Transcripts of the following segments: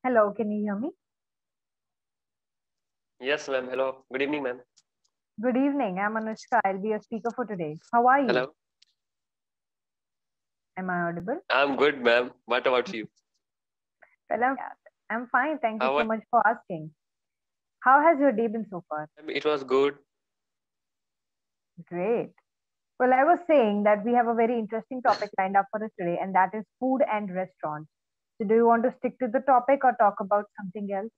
Hello, can you hear me? Yes, ma'am. Hello. Good evening, ma'am. Good evening. I'm Anushka. I'll be your speaker for today. How are you? Hello. Am I audible? I'm good, ma'am. What about you? Well, I'm fine. Thank you How so are much for asking. How has your day been so far? ma'am? It was good. Great. Well, I was saying that we have a very interesting topic lined up for us today, and that is food and restaurants. So, do you want to stick to the topic or talk about something else?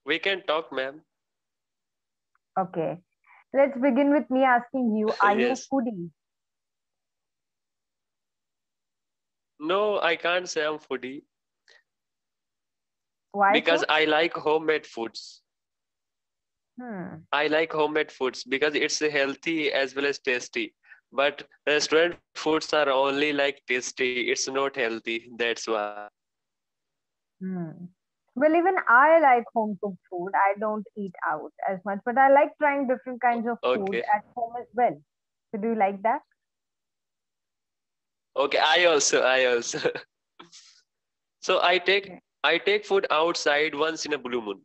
We can talk, ma'am. Okay. Let's begin with me asking you, are you Yes. a foodie? No, I can't say I'm foodie Why because so? I like homemade foods. Hmm. I like homemade foods because it's healthy as well as tasty. But restaurant foods are only like tasty. It's not healthy. That's why. Hmm. Well, even I like home cooked food. I don't eat out as much, but I like trying different kinds of food Okay. at home as well. So, do you like that? Okay. I also. So Okay. I take food outside once in a blue moon.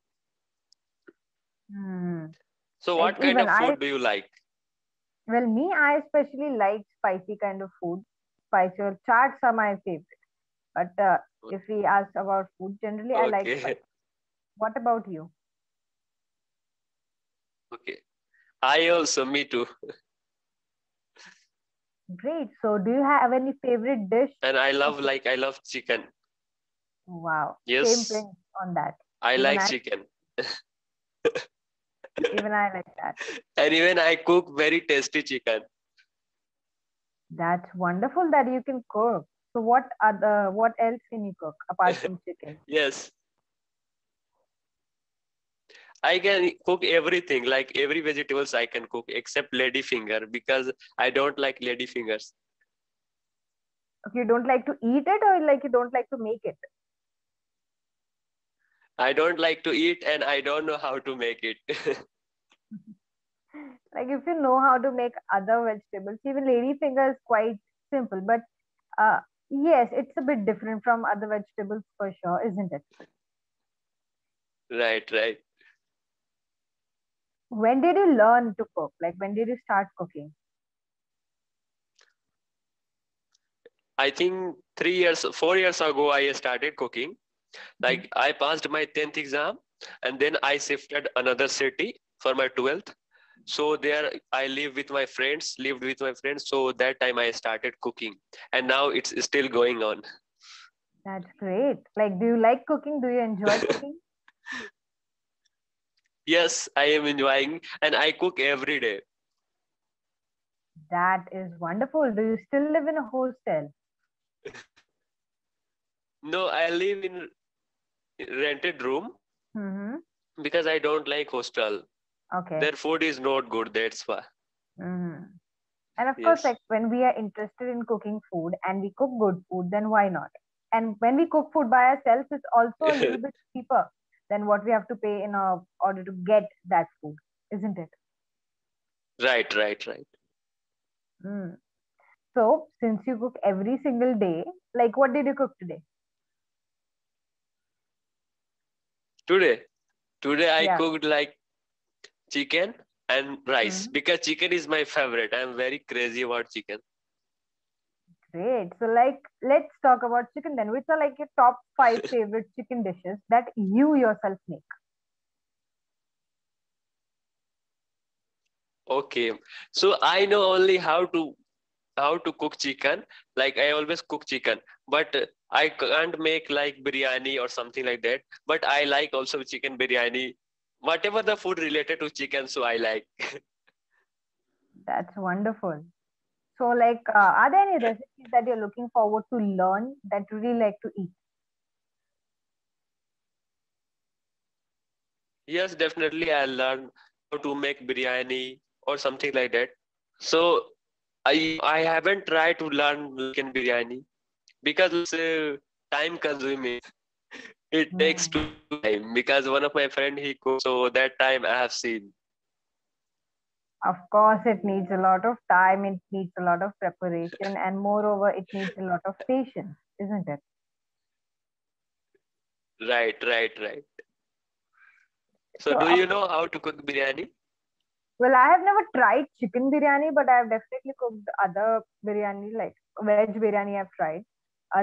Hmm. So Like what kind even of I, food do you like? I especially like spicy kind of food. Spicy or chaats are my favorite. But if we ask about food, generally I like Okay. spicy. What about you? Okay. I also, me too. Great. So, do you have any favorite dish? And Of I love chicken. wow, same Yes, thing on that. I Even like I, chicken. even I like that. And even I cook very tasty chicken. That's wonderful that you can cook. So what else can you cook apart from chicken? Yes, I can cook everything, like every vegetables I can cook except lady finger because I don't like lady fingers. Okay, you don't like to eat it or like you don't like to make it? I don't like to eat and I don't know how to make it. Like if you know how to make other vegetables, even lady finger is quite simple, but uh, yes, it's a bit different from other vegetables for sure, isn't it? Right, right. When did you learn to cook? Like when did you start cooking? I think 3 years, 4 years ago, I started cooking. Mhm. Like I passed my 10th exam and then I shifted another city for my 12th. So there I lived with my friends. So that time I started cooking and now it's still going on. That's great. Like, do you like cooking? Do you enjoy cooking? Yes, I am enjoying and I cook every day. That is wonderful. Do you still live in a hostel? No, I live in rented room Mm-hmm. because I don't like hostel. Okay. Their food is not good. That's why. Mm-hmm. And of course, Yes. like when we are interested in cooking food and we cook good food, then why not? And when we cook food by ourselves, it's also a little bit cheaper than what we have to pay in order to get that food, isn't it? Right, right, right. Mm. So, since you cook every single day, like what did you cook today? Today, today I Yeah. cooked like chicken and rice Mm. because chicken is my favorite. I'm very crazy about chicken. Great. So, like, let's talk about chicken then. Which are like your top five favorite chicken dishes that you yourself make? Okay. So I know only how to cook chicken. Like I always cook chicken, but I can't make like biryani or something like that. But I like also chicken biryani. Whatever the food related to chicken, so I like. That's wonderful. So, like, are there any recipes that you're looking forward to learn that you really like to eat? Yes, definitely. I learn how to make biryani or something like that. So I haven't tried to learn chicken biryani because time consuming. It takes Hmm. too much time because one of my friend he cooks, so that time I have seen. Of course, it needs a lot of time, it needs a lot of preparation, and moreover, it needs a lot of patience, isn't it? Right, right, right. So So, do you know how to cook biryani? well, I have never tried chicken biryani, but I have definitely cooked other biryani, like veg biryani. I've tried.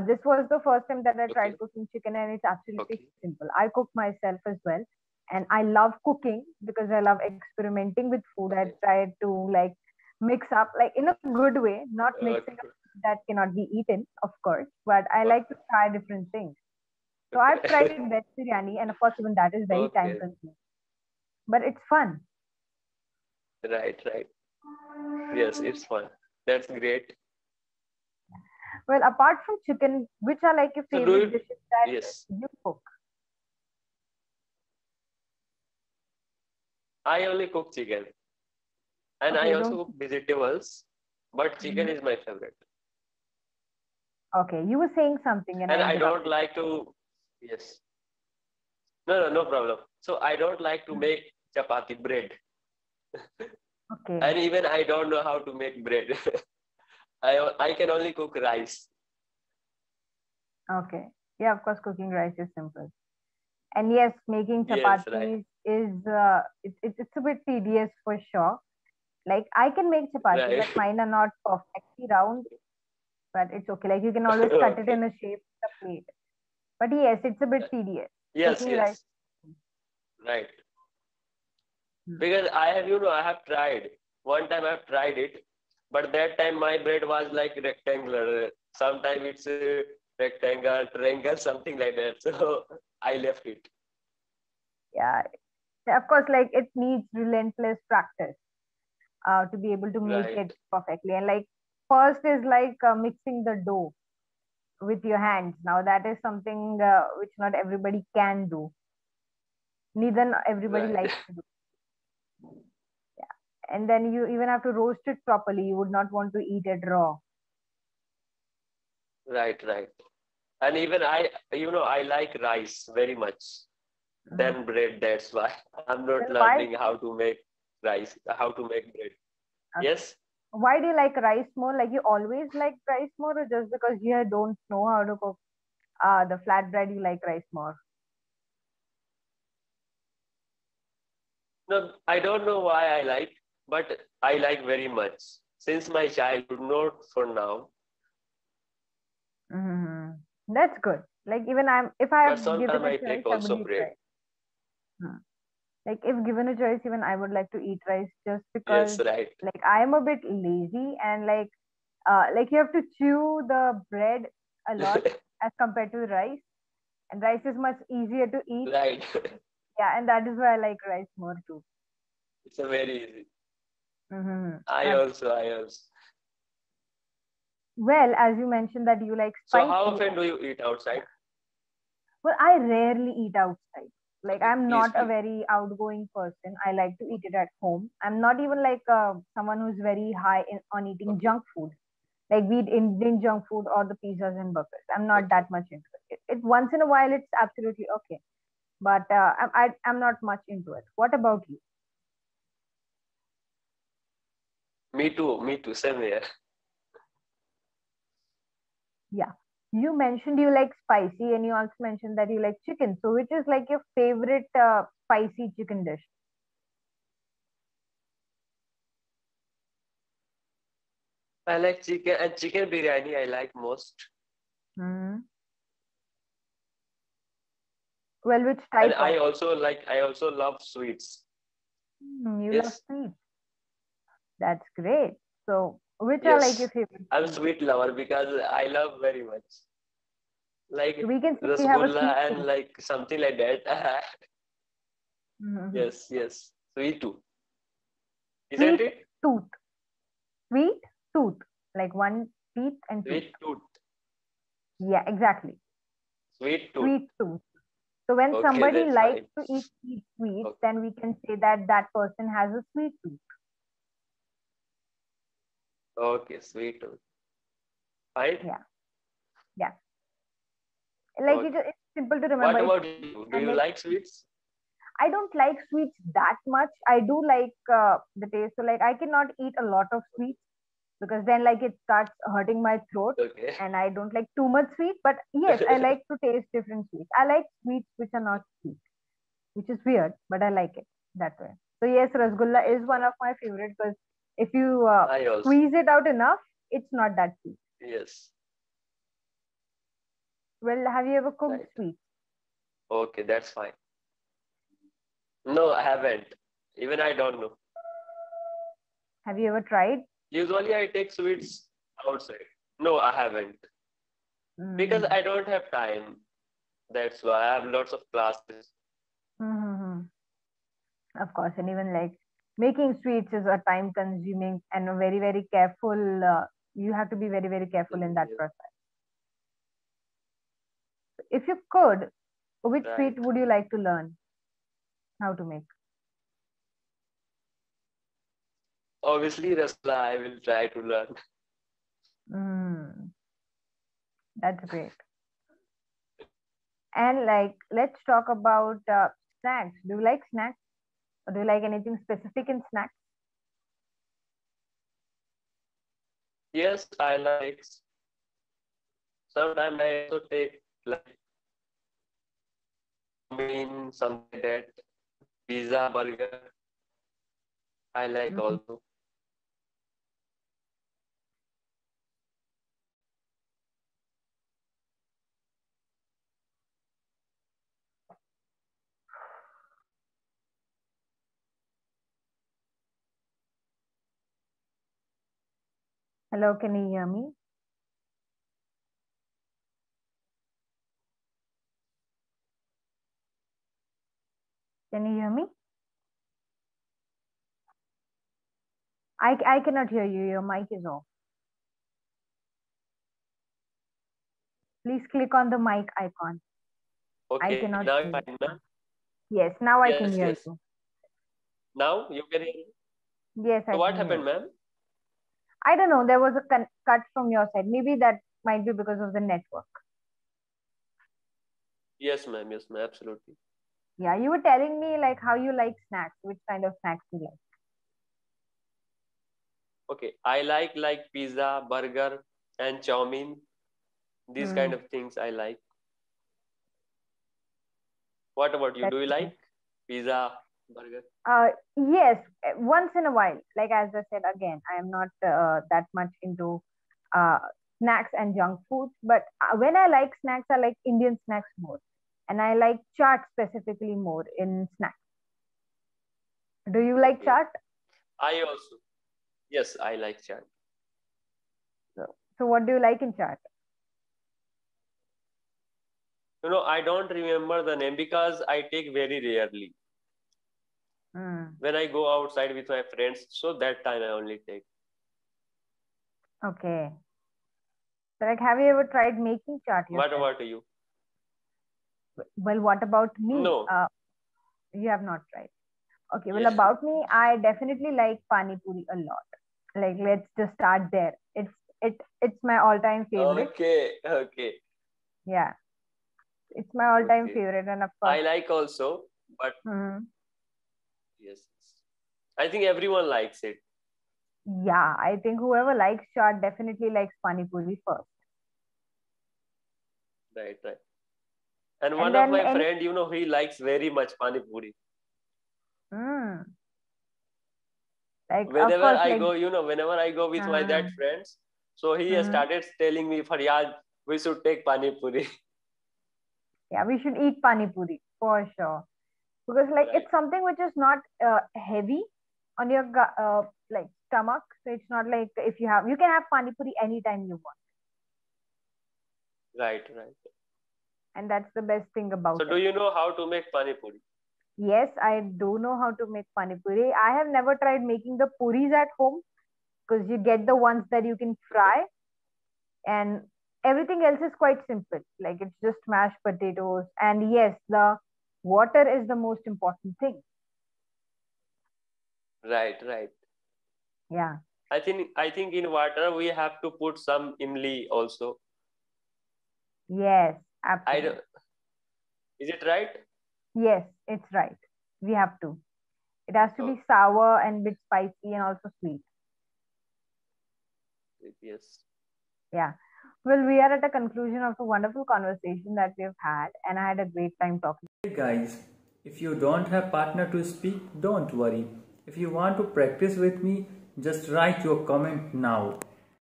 This was the first time that I tried Okay, cooking chicken, and it's absolutely okay, simple. I cook myself as well, and I love cooking because I love experimenting with food. I okay, try to like mix up, like in a good way, not mixing up okay, that cannot be eaten, of course. But I like to okay, try different things. So I've tried okay, veg biryani, and of course, even that is very time okay. consuming, but it's fun. Right, right. Yes, it's fun. That's great. Well, apart from chicken, which are like your So do favorite you? dishes that Yes, you cook? I only cook chicken, and Okay, I you also don't. cook vegetables, but chicken Mhm. is my favorite. Okay, you were saying something and I And I don't interrupted. like to. Yes. No, no, no problem. So I don't like to Mm. make chapati bread, Okay, and even I don't know how to make bread. I can only cook rice. okay. Yeah, of course, cooking rice is simple. And yes, making Yes, right, chapatis is it's a bit tedious for sure. Like I can make chapati, right. but mine are not perfectly round. But it's okay. Like you can always cut it Okay. in a shape of a plate. But yes, it's a bit tedious. Yes, Cooking rice. yes, right. Hmm. Because I have tried. One time I've tried it, but that time my bread was like rectangular. Sometimes it's rectangle, triangle, something like that. So I left it. Yeah, of course, like it needs relentless practice to be able to make Right, it perfectly. And like first is like mixing the dough with your hands. Now that is something which not everybody can do. Neither everybody right, likes to do. And then you even have to roast it properly. You would not want to eat it raw. right, right. And even I like rice very much Mhm. than bread. That's why I'm not Well, why learning how to make rice, how to make bread. okay. Yes. Why do you like rice more? Like you always like rice more, or just because you don't know how to cook the flatbread, you like rice more? No, I don't know why I like, but I like very much since my childhood. Not for now, Hmm. That's good. Like even if I but have given sometimes a I choice, take I would also eat bread. rice. Hmm. Like if given a choice, even I would like to eat rice just because Yes, right, like I am a bit lazy and like you have to chew the bread a lot as compared to rice, and rice is much easier to eat. right. Yeah, and that is why I like rice more too. It's a very easy. Mm-hmm. I also. Well, as you mentioned that you like So how spicy. often do you eat Yeah. outside? Well, I rarely eat outside. Like Okay, I'm please, not a please. very outgoing person. I like to eat it at home. I'm not even like someone who's very high on eating Okay, junk food. Like we eat Indian junk food or the pizzas and burgers. I'm not okay. that much into it. It once in a while it's absolutely okay, but I'm not much into it. What about you? Me too. Same here. Yeah, you mentioned you like spicy, and you also mentioned that you like chicken. So which is like your favorite spicy chicken dish? I like chicken and chicken biryani. I like most, Hmm. Well, which and type of? I also love sweets. You love Yes, sweets. That's great. So which are like your yes. favorite I'm sweets? sweet lover because I love very much. So Like we can say we have a Rasgulla sweet and tooth. like something like that. Hmm. Yes, yes. Sweet too, isn't Sweet it? tooth. Sweet tooth. Like one teeth and tooth. Sweet tooth. Yeah, exactly. Sweet tooth. Sweet tooth. So when Okay, somebody that's likes fine. to eat sweets, Okay, then we can say that that person has a sweet tooth. okay, sweet tooth. Fine. Yeah, yeah. Like Okay. it's simple to What remember. It's about you? sweet Do you and like like sweets? I don't like sweets that much. I do like the taste. So like I cannot eat a lot of sweets. because then like it starts hurting my throat, Okay. and I don't like too much sweet. But yes, I like to taste different sweets. I like sweets which are not sweet, which is weird, but I like it that way. So yes, Rasgulla Right, is one right. of my favorite because if you I also. squeeze it out enough, it's not that sweet. Yes. Well, have you ever cooked Right. sweets? Okay, that's fine. No, I haven't. Even I don't know. Have you ever tried? Usually I take sweets outside. No, I haven't. Because Mm-hmm. I don't have time. That's why I have lots of classes. Mm-hmm. Of course, and even like making sweets is a time consuming and a very, very careful. You have to be very, very careful in that Yeah, process. If you could, which right. sweet would you like to learn how to make? Obviously, Rasla, I will try to learn. Mm, that's great. And like, let's talk about snacks. Do you like snacks? Or do you like anything specific in snacks? Yes, I like. Sometimes I also take like chow something like that, pizza, burger. I like Mm. also. Hello, can you hear me? Can you hear me? I cannot hear you. Your mic is off. Please click on the mic icon. I Okay, cannot now hear you. fine, na? Yes, now I can Yes, hear yes. you. Now you can hear me. Yes, So I what can hear happened, you. ma'am? I don't know. There was a cut from your side. Maybe that might be because of the network. Yes, ma'am. Yes, ma'am. Absolutely. Yeah, you were telling me like how you like snacks. Which kind of snacks you like? Okay, I like pizza, burger, and chow mein. These kind Hmm, of things I like. What about you? that's Do you nice. like pizza, burger? Yes, once in a while. Like as I said again, I am not that much into uh, snacks and junk foods. But when I like snacks, I like Indian snacks more, and I like chaat specifically more in snacks. Do you like Okay. chaat? I also. Yes, I like chat. So what do you like in chaat? I don't remember the name because I take very rarely. Hmm. When I go outside with my friends, so that time I only take. Okay. So like, have you ever tried making chaat What yourself? about you? Well, what about me? No. You have not tried. Okay. Well, Yes. about me, I definitely like Pani Puri a lot. Like, let's just start there. It's my all-time favorite. Okay. Okay. Yeah, it's my all-time Okay. favorite, and of course, I like also, but hmm, yes, I think everyone likes it. yeah, I think whoever likes chaat definitely likes Pani Puri first, Right, right. And and one of then my any. friend, he likes very much pani puri. Hmm, like of Whenever course, I like. go, whenever I go with my Uh, that friends, so he has hmm, started telling me, Fariyad, we should take pani puri. yeah, we should eat Pani Puri for sure because like Right, it's something which is not heavy on your like stomach. So it's not like if you can have pani puri anytime you want, right, right. and that's the best thing about So do it. you know how to make pani puri? Yes, I do know how to make pani puri. I have never tried making the puris at home because you get the ones that you can Okay. fry, and everything else is quite simple. Like it's just mashed potatoes, and yes, the water is the most important thing. Right, right. Yeah. I think in water we have to put some imli also. Yes, I absolutely. don't, is it right? Yes, it's right. We have to. It has to Oh, be sour and bit spicy and also sweet. Yes. Yeah. Well, we are at a conclusion of a wonderful conversation that we've had, and I had a great time talking. Hey guys, if you don't have partner to speak, don't worry. If you want to practice with me, just write your comment now.